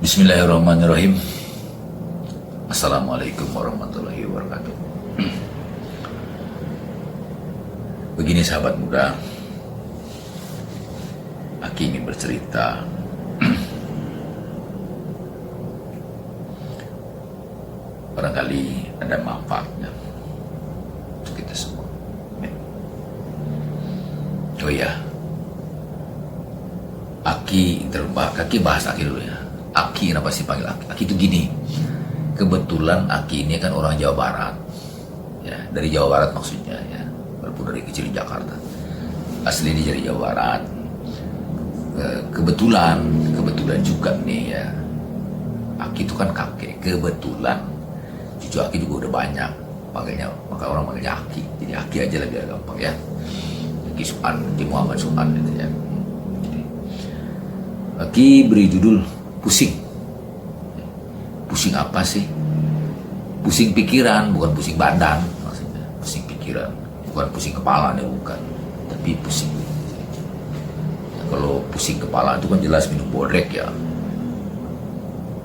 Bismillahirrahmanirrahim. Assalamualaikum warahmatullahi wabarakatuh. Begini sahabat muda, Aki ingin bercerita barangkali ada manfaatnya untuk kita semua. Oh iya, Aki bahas Aki dulu ya. Aki, kenapa sih panggil Aki? Aki itu gini, kebetulan Aki ini kan orang Jawa Barat, ya, dari Jawa Barat maksudnya ya, walaupun dari kecil di Jakarta, asli ini dari Jawa Barat. Kebetulan juga nih ya, Aki itu kan kakek, kebetulan cucu Aki juga udah banyak, maka orang panggilnya Aki, jadi Aki aja lebih gampang ya. Aki Suan, Aki Muhammad Suan gitu ya. Aki beri judul pusing. Pusing apa sih? Pusing pikiran, bukan pusing badan maksudnya. Pusing pikiran, bukan pusing kepala nih, bukan. Tapi pusing. Ya, kalau pusing kepala itu kan jelas minum bodrek ya.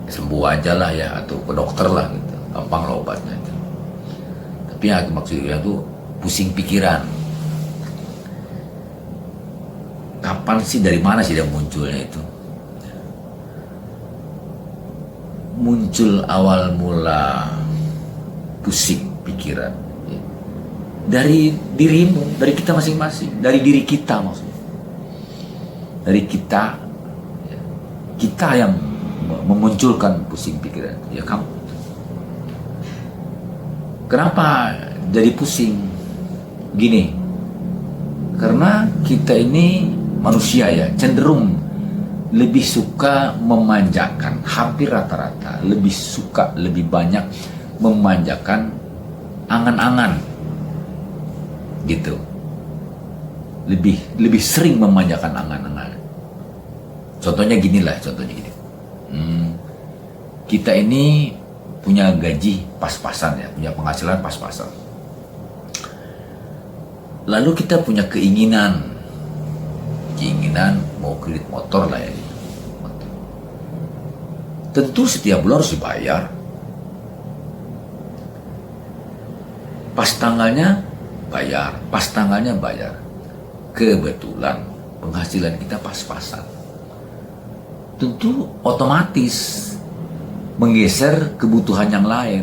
Sembuh aja lah ya, atau ke dokter lah gitu. Gampang lah obatnya itu. Tapi yang maksudnya itu pusing pikiran. Kapan sih, dari mana sih dia munculnya itu? Muncul awal mula pusing pikiran dari dirimu, dari kita masing-masing, dari diri kita maksudnya. Dari kita yang memunculkan pusing pikiran, ya kamu. Kenapa jadi pusing? Gini, karena kita ini manusia ya, cenderung lebih suka memanjakan, hampir rata-rata lebih banyak memanjakan angan-angan gitu, lebih sering memanjakan angan-angan. Contohnya gini, kita ini punya gaji pas-pasan ya, punya penghasilan pas-pasan, lalu kita punya keinginan mau kredit motor lah ya. Tentu setiap bulan harus dibayar. Pas tanggalnya bayar. Kebetulan penghasilan kita pas-pasan. Tentu otomatis menggeser kebutuhan yang lain.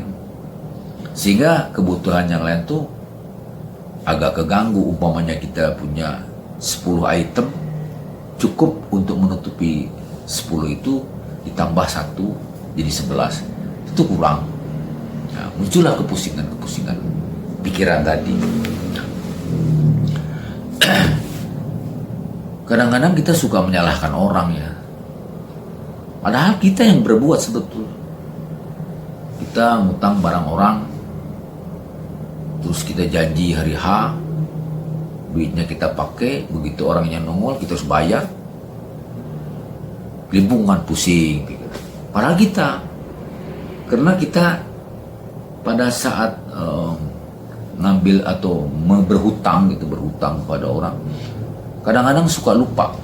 Sehingga kebutuhan yang lain tuh agak keganggu. Umpamanya kita punya 10 item, cukup untuk menutupi 10 itu, ditambah 1 jadi 11, itu kurang. Nah, muncullah kepusingan pikiran tadi. Kadang-kadang kita suka menyalahkan orang ya, padahal kita yang berbuat sebetulnya. Kita ngutang barang orang, terus kita janji hari H duitnya kita pakai, begitu orangnya nongol kita harus bayar. Kelimpungan, pusing gitu. Padahal karena kita pada saat ngambil atau berhutang kepada orang, kadang-kadang suka lupa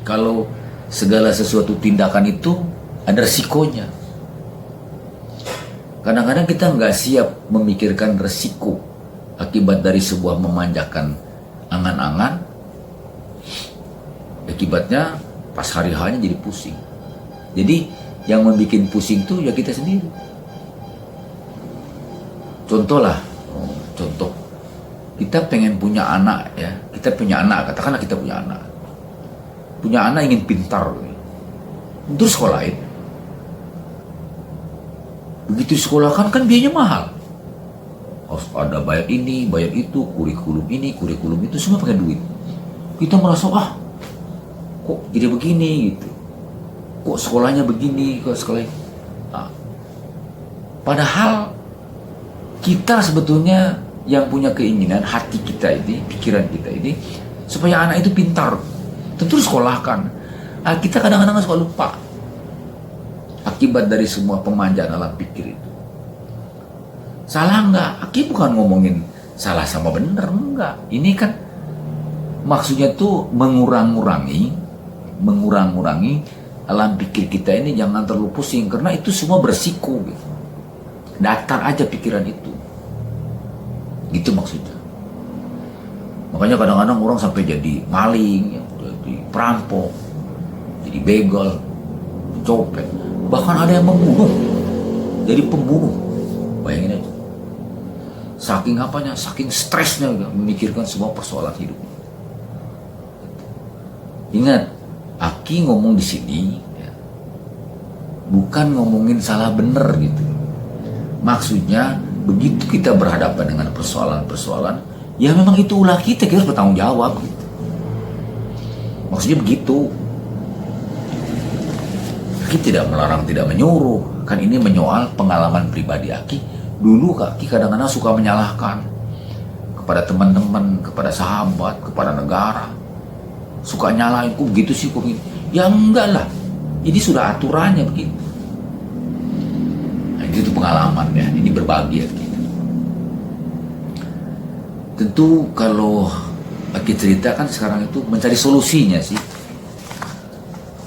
kalau segala sesuatu tindakan itu ada resikonya. Kadang-kadang kita nggak siap memikirkan resiko akibat dari sebuah memanjakan angan-angan. Akibatnya pas hari hanya jadi pusing. Jadi yang membuat pusing tuh ya kita sendiri. Contoh, kita pengen punya anak ya, katakanlah kita punya anak ingin pintar, terus sekolahin. Begitu sekolahkan kan biayanya mahal. Harus ada bayar ini, bayar itu, kurikulum ini, kurikulum itu, semua pakai duit. Kita merasa, kok jadi begini gitu. Kok sekolahnya begini, Nah, padahal kita sebetulnya yang punya keinginan, hati kita ini, pikiran kita ini, supaya anak itu pintar. Tentu sekolahkan. Nah, kita kadang-kadang suka lupa. Akibat dari semua pemanjaan alam pikir itu. Salah enggak? Aki bukan ngomongin salah sama benar, enggak. Ini kan maksudnya tuh mengurangi alam pikir kita ini jangan terlalu pusing, karena itu semua bersiko gitu. Datar aja pikiran itu, gitu maksudnya. Makanya kadang-kadang orang sampai jadi maling, ya, jadi perampok, jadi begal, copet, bahkan ada yang membunuh, jadi pembunuh. Bayangin aja, saking apanya, saking stresnya memikirkan semua persoalan hidup. Ingat, Aki ngomong di sini ya, bukan ngomongin salah bener gitu. Maksudnya begitu kita berhadapan dengan persoalan-persoalan, ya memang itu ulah kita harus bertanggung jawab gitu. Maksudnya begitu. Aki tidak melarang, tidak menyuruh. Kan ini menyoal pengalaman pribadi Aki. Dulu Aki kadang-kadang suka menyalahkan kepada teman-teman, kepada sahabat, kepada negara. Suka nyalain, kok begitu sih, kok begini. Ya enggak lah, jadi sudah aturannya begitu. Nah, itu pengalaman ya, ini berbagi ya kita. Tentu kalau Aki ceritakan sekarang itu mencari solusinya sih.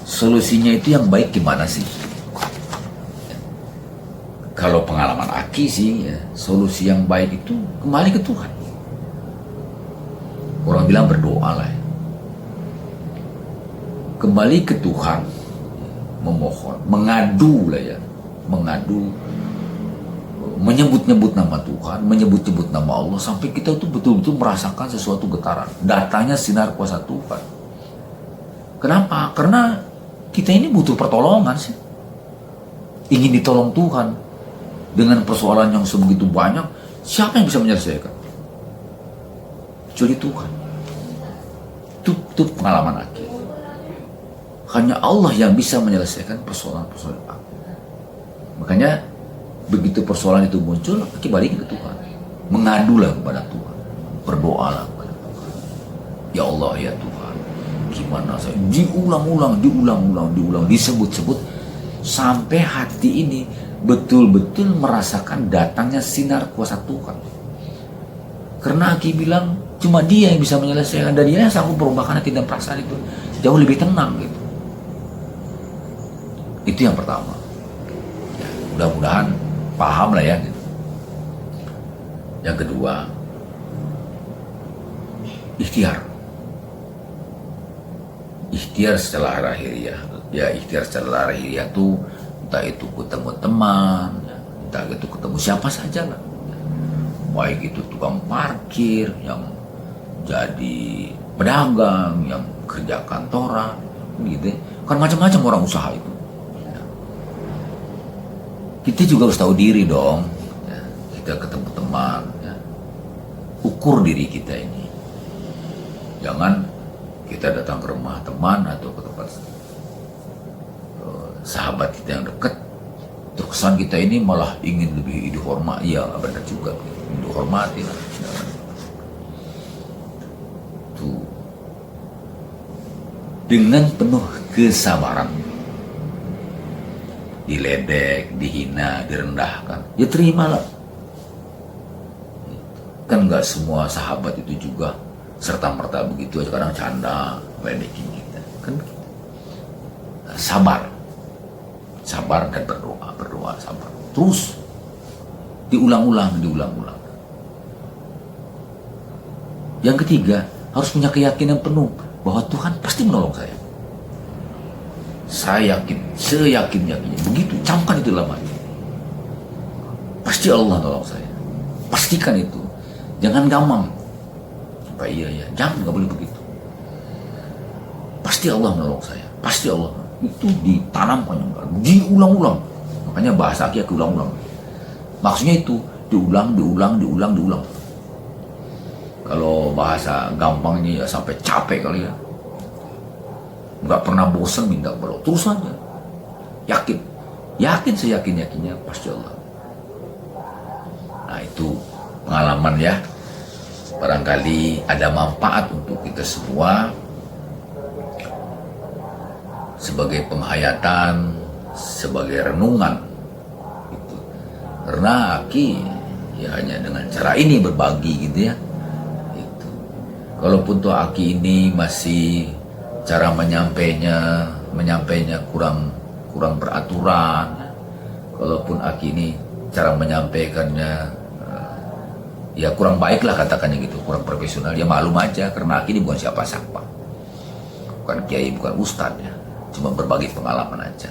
Solusinya itu yang baik gimana sih? Kalau pengalaman Aki sih ya, solusi yang baik itu kembali ke Tuhan. Orang bilang berdoa lah ya. Kembali ke Tuhan, memohon, mengadu lah ya, mengadu, menyebut-nyebut nama Tuhan, menyebut-nyebut nama Allah, sampai kita tuh betul-betul merasakan sesuatu getaran, datangnya sinar kuasa Tuhan. Kenapa? Karena kita ini butuh pertolongan sih, ingin ditolong Tuhan dengan persoalan yang sebegitu banyak. Siapa yang bisa menyelesaikan? Kecuali Tuhan. Itu pengalaman Aki. Hanya Allah yang bisa menyelesaikan persoalan-persoalan aku. Makanya begitu persoalan itu muncul, Aki balikin ke Tuhan. Mengadulah kepada Tuhan. Berdoalah kepada Tuhan. Ya Allah, ya Tuhan, gimana saya? Diulang-ulang, disebut-sebut. Sampai hati ini betul-betul merasakan datangnya sinar kuasa Tuhan. Karena Aki bilang, cuma Dia yang bisa menyelesaikan. Dan Dia yang sanggup merubahkan hati dan perasaan itu jauh lebih tenang gitu. Itu yang pertama ya, mudah-mudahan paham lah ya gitu. Yang kedua, ikhtiar setelah lahiriah ya. Ikhtiar setelah lahiriah tuh entah itu ketemu teman ya, entah itu ketemu siapa saja lah ya. Baik itu tukang parkir, yang jadi pedagang, yang kerja kantoran gitu ya. Kan macam-macam orang usaha itu. Kita juga harus tahu diri dong ya. Kita ketemu teman ya. Ukur diri kita ini. Jangan kita datang ke rumah teman atau ke tempat sahabat kita yang dekat, terkesan kita ini malah ingin lebih dihormati. Ya benar juga, dihormati lah. Tuh. Dengan penuh kesabaran. Diledek, dihina, direndahkan, ya terimalah. Kan nggak semua sahabat itu juga serta-merta begitu aja, kadang canda, ledekin kita. Kan sabar dan berdoa, sabar. Terus diulang-ulang. Yang ketiga, harus punya keyakinan penuh bahwa Tuhan pasti menolong saya. Saya yakin, seyakin-yakinnya. Begitu, camkan itu dalam hati. Pasti Allah nolong saya. Pastikan itu. Jangan gampang. Apa iya, jangan, nggak boleh begitu. Pasti Allah menolong saya. Pasti Allah. Itu ditanamkan, diulang-ulang. Makanya bahasa Aki ulang-ulang. Maksudnya itu diulang. Kalau bahasa gampangnya ya sampai capek kali ya. Nggak pernah bosan minta berdoa, terus aja. Yakin seyakin-yakinnya pasti Allah. Nah itu pengalaman ya. Barangkali ada manfaat untuk kita semua sebagai penghayatan, sebagai renungan. Gitu. Karena Aki ya hanya dengan cara ini berbagi gitu ya. Gitu. Kalaupun tuh Aki ini masih cara menyampainya menyampaikannya kurang beraturan. Kalaupun Aki ini cara menyampaikannya ya kurang baik lah katakannya gitu, kurang profesional, ya maklum aja karena Aki ini bukan siapa-siapa, bukan kiai, bukan ustadz ya, cuma berbagi pengalaman aja.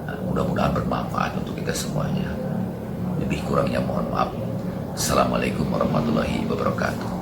Nah, mudah-mudahan bermanfaat untuk kita semuanya. Lebih kurangnya mohon maaf. Assalamualaikum warahmatullahi wabarakatuh.